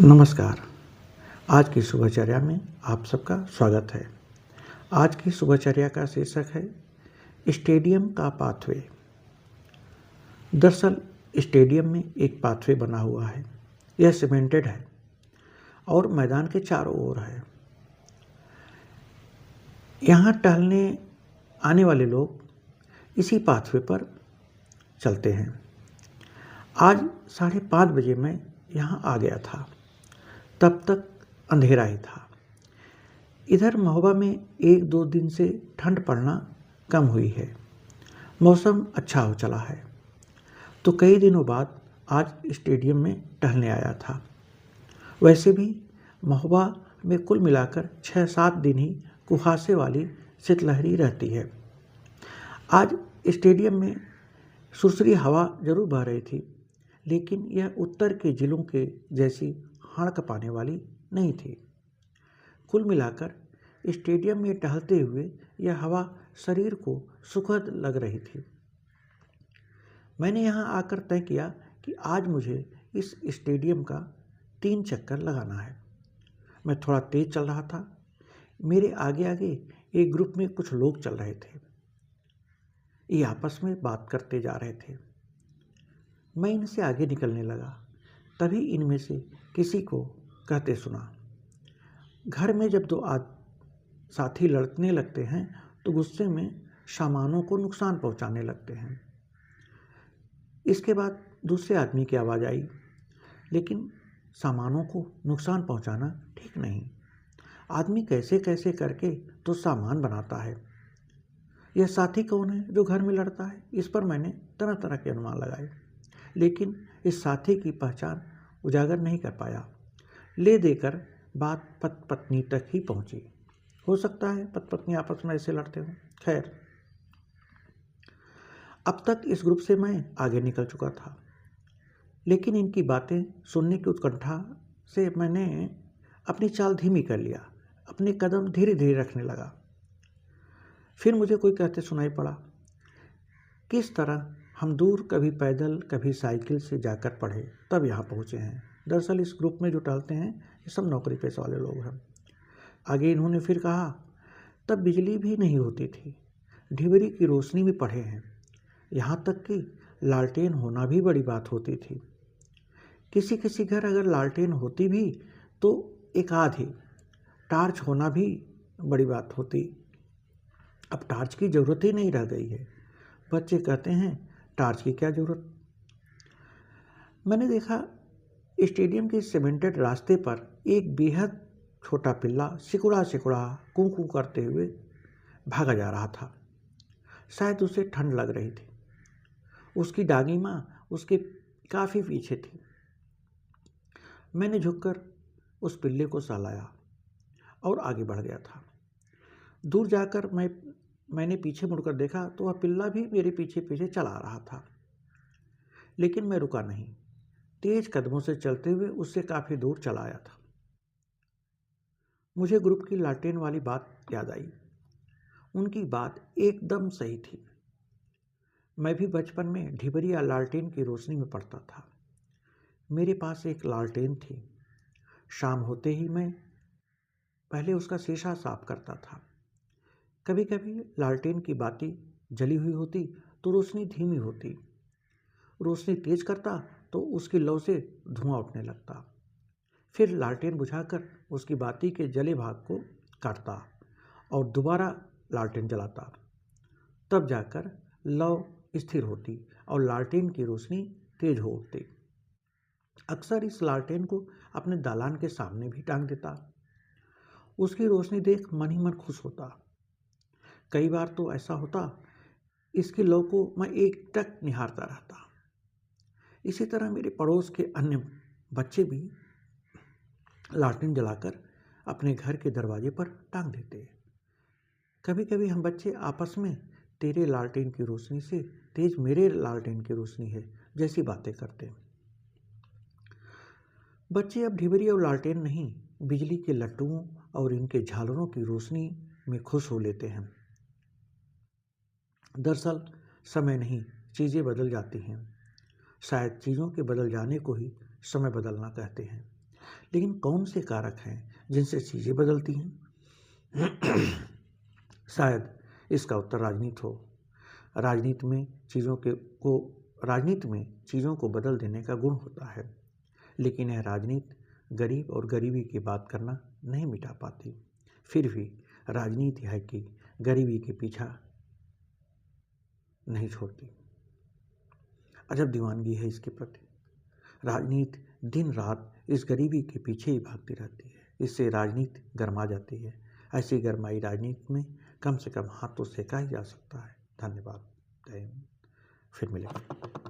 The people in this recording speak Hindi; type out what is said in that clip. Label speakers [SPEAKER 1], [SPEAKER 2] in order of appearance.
[SPEAKER 1] नमस्कार। आज की सुबहचर्या में आप सबका स्वागत है। आज की सुबहचर्या का शीर्षक है स्टेडियम का पाथवे। दरअसल स्टेडियम में एक पाथवे बना हुआ है। यह सीमेंटेड है और मैदान के चारों ओर है। यहाँ टहलने आने वाले लोग इसी पाथवे पर चलते हैं। आज 5:30 बजे मैं यहाँ आ गया था। तब तक अंधेरा ही था। इधर महोबा में 1-2 दिन से ठंड पड़ना कम हुई है। मौसम अच्छा हो चला है। तो कई दिनों बाद आज स्टेडियम में टहलने आया था। वैसे भी महोबा में कुल मिलाकर 6-7 दिन ही कुहासे वाली शीतलहरी रहती है। आज स्टेडियम में सुरसरी हवा जरूर बह रही थी, लेकिन यह उत्तर के जिलों के जैसी हड़क पाने वाली नहीं थी। कुल मिलाकर स्टेडियम में टहलते हुए यह हवा शरीर को सुखद लग रही थी। मैंने यहाँ आकर तय किया कि आज मुझे इस स्टेडियम का 3 चक्कर लगाना है। मैं थोड़ा तेज चल रहा था। मेरे आगे आगे एक ग्रुप में कुछ लोग चल रहे थे। ये आपस में बात करते जा रहे थे। मैं इनसे आगे निकलने लगा। तभी इनमें से किसी को कहते सुना, घर में जब 2 साथी लड़ने लगते हैं तो गुस्से में सामानों को नुकसान पहुंचाने लगते हैं। इसके बाद दूसरे आदमी की आवाज़ आई, लेकिन सामानों को नुकसान पहुंचाना ठीक नहीं। आदमी कैसे कैसे करके तो सामान बनाता है। यह साथी कौन है जो घर में लड़ता है? इस पर मैंने तरह तरह के अनुमान लगाए, लेकिन इस साथी की पहचान उजागर नहीं कर पाया। ले देकर बात पति पत्नी तक ही पहुंची। हो सकता है पति पत्नी आपस में ऐसे लड़ते हों। खैर, अब तक इस ग्रुप से मैं आगे निकल चुका था, लेकिन इनकी बातें सुनने की उत्कंठा से मैंने अपनी चाल धीमी कर लिया। अपने कदम धीरे धीरे रखने लगा। फिर मुझे कोई कहते सुनाई पड़ा, किस तरह हम दूर कभी पैदल कभी साइकिल से जाकर पढ़े, तब यहाँ पहुँचे हैं। दरअसल इस ग्रुप में जो टहलते हैं ये सब नौकरी पेशा वाले लोग हैं। आगे इन्होंने फिर कहा, तब बिजली भी नहीं होती थी, ढिबरी की रोशनी में पढ़े हैं। यहाँ तक कि लालटेन होना भी बड़ी बात होती थी। किसी किसी घर अगर लालटेन होती भी तो एक आध ही, टार्च होना भी बड़ी बात होती। अब टार्च की ज़रूरत ही नहीं रह गई है। बच्चे कहते हैं टार्च की क्या ज़रूरत। मैंने देखा स्टेडियम के सीमेंटेड रास्ते पर एक बेहद छोटा पिल्ला सिकुड़ा सिकुड़ा कूं कूं करते हुए भागा जा रहा था। शायद उसे ठंड लग रही थी। उसकी डागी माँ उसके काफ़ी पीछे थी। मैंने झुककर उस पिल्ले को सहलाया और आगे बढ़ गया था। दूर जाकर मैंने पीछे मुड़कर देखा तो वह पिल्ला भी मेरे पीछे पीछे चला आ रहा था, लेकिन मैं रुका नहीं। तेज कदमों से चलते हुए उससे काफ़ी दूर चला आया था। मुझे ग्रुप की लालटेन वाली बात याद आई। उनकी बात एकदम सही थी। मैं भी बचपन में ढिबरी या लालटेन की रोशनी में पढ़ता था। मेरे पास एक लालटेन थी। शाम होते ही मैं पहले उसका शीशा साफ करता था। कभी कभी लालटेन की बाती जली हुई होती तो रोशनी धीमी होती। रोशनी तेज करता तो उसकी लौ से धुआं उठने लगता। फिर लालटेन बुझाकर उसकी बाती के जले भाग को काटता और दोबारा लालटेन जलाता। तब जाकर लौ स्थिर होती और लालटेन की रोशनी तेज हो उठती। अक्सर इस लालटेन को अपने दालान के सामने भी टांग देता। उसकी रोशनी देख मन ही मन खुश होता। कई बार तो ऐसा होता, इसकी लौ को मैं एकटक निहारता रहता। इसी तरह मेरे पड़ोस के अन्य बच्चे भी लालटेन जलाकर अपने घर के दरवाजे पर टांग देते। कभी कभी हम बच्चे आपस में तेरे लालटेन की रोशनी से तेज मेरे लालटेन की रोशनी है जैसी बातें करते। बच्चे अब ढिबरी और लालटेन नहीं, बिजली के लट्टुओं और इनके झालरों की रोशनी में खुश हो लेते हैं। दरअसल समय नहीं, चीज़ें बदल जाती हैं। शायद चीज़ों के बदल जाने को ही समय बदलना कहते हैं। लेकिन कौन से कारक हैं जिनसे चीज़ें बदलती हैं? शायद इसका उत्तर राजनीति हो। राजनीति में चीज़ों को बदल देने का गुण होता है, लेकिन यह राजनीति गरीब और गरीबी की बात करना नहीं मिटा पाती। फिर भी राजनीति है कि गरीबी के पीछा नहीं छोड़ती। अजब दीवानगी है इसके प्रति। राजनीति दिन रात इस गरीबी के पीछे ही भागती रहती है। इससे राजनीति गरमा जाती है। ऐसी गरमाई राजनीति में कम से कम हाथ तो सेका ही जा सकता है। धन्यवाद। जय हिंद। फिर मिलेंगे।